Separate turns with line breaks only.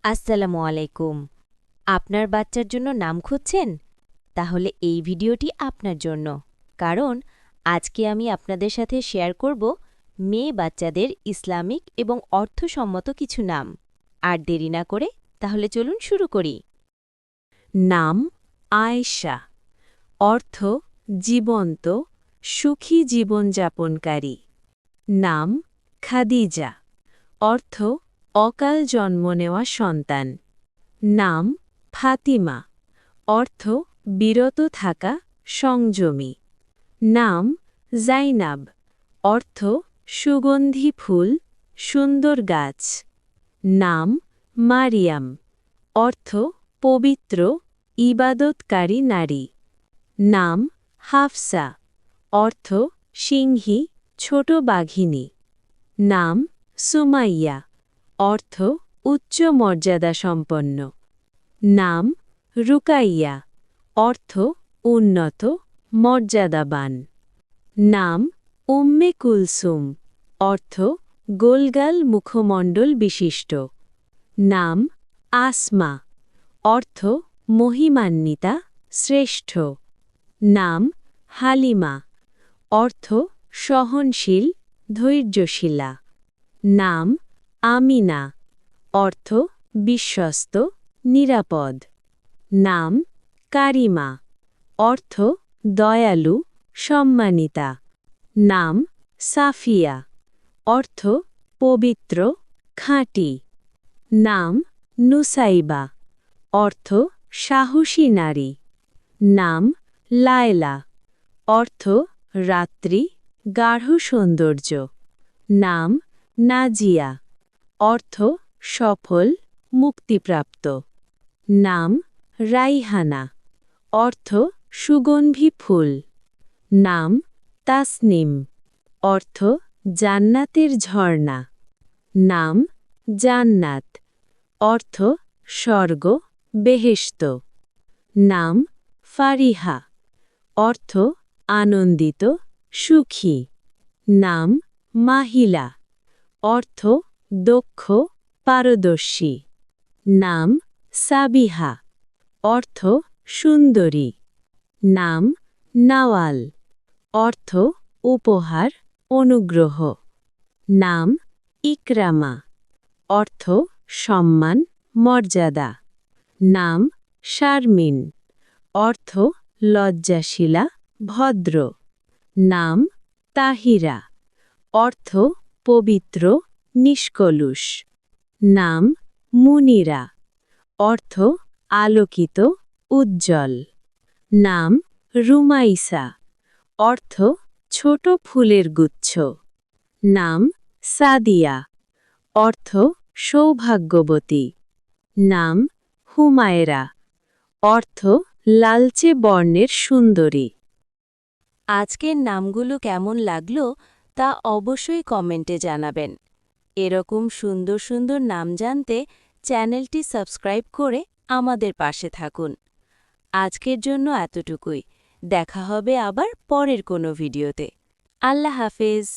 আসসালামু আলাইকুম। আপনার বাচ্চার জন্য নাম খুঁজছেন? তাহলে এই ভিডিওটি আপনার জন্য। কারণ আজকে আমি আপনাদের সাথে শেয়ার করব মেয়ে বাচ্চাদের ইসলামিক এবং অর্থসম্মত কিছু নাম। আর দেরি না করে তাহলে চলুন শুরু করি।
নাম আয়েশা। অর্থ জীবন্ত, সুখী জীবনযাপনকারী। নাম খাদিজা। অর্থ অকাল জন্ম নেওয়া সন্তান। নাম ফাতিমা। অর্থ বিরত থাকা, সংযমী। নাম জাইনাব। অর্থ সুগন্ধি ফুল, সুন্দর গাছ। নাম মারিয়াম। অর্থ পবিত্র, ইবাদতকারী নারী। নাম হাফসা। অর্থ সিংহী, ছোট বাঘিনী। নাম সুমাইয়া। অর্থ উচ্চ মর্যাদাসম্পন্ন। নাম রুকাইয়া। অর্থ উন্নত, মর্যাদাবান। নাম উম্মে কুলসুম। অর্থ গোলগাল মুখমণ্ডল বিশিষ্ট। নাম আসমা। অর্থ মহিমান্বিতা, শ্রেষ্ঠ। নাম হালিমা। অর্থ সহনশীল, ধৈর্যশীলা। নাম আমিনা। অর্থ বিশ্বস্ত, নিরাপদ। নাম কারিমা। অর্থ দয়ালু, সম্মানিতা। নাম সাফিয়া। অর্থ পবিত্র, খাঁটি। নাম নুসাইবা। অর্থ সাহসী নারী। নাম লায়লা। অর্থ রাত্রি, গাঢ় সৌন্দর্য। নাম নাজিয়া। অর্থ সফল, মুক্তিপ্রাপ্ত। নাম রাইহানা। অর্থ সুগন্ধি ফুল। নাম তাসনিম। অর্থ জান্নাতের ঝর্ণা। নাম জান্নাত। অর্থ স্বর্গ, বেহেশত। নাম ফারিহা। অর্থ আনন্দিত, সুখী। নাম মাহিলা। অর্থ দক্ষ, পারদর্শী। নাম সাবিহা। অর্থ সুন্দরী। নাম নাওয়াল। অর্থ উপহার, অনুগ্রহ। নাম ইকরামা। অর্থ সম্মান, মর্যাদা। নাম শারমিন। অর্থ লজ্জাশীলা, ভদ্র। নাম তাহিরা। অর্থ পবিত্র, নিষ্কলুষ। নাম মুনিরা। অর্থ আলোকিত, উজ্জ্বল। নাম রুমাইসা। অর্থ ছোট ফুলের গুচ্ছ। নাম সাদিয়া। অর্থ সৌভাগ্যবতী। নাম হুমায়রা। অর্থ লালচে বর্ণের সুন্দরী।
আজকের নামগুলো কেমন লাগলো তা অবশ্যই কমেন্টে জানাবেন। এরকম সুন্দর সুন্দর নাম জানতে চ্যানেলটি সাবস্ক্রাইব করে আমাদের পাশে থাকুন। আজকের জন্য এতটুকুই। দেখা হবে আবার পরের কোনো ভিডিওতে। আল্লাহ হাফেজ।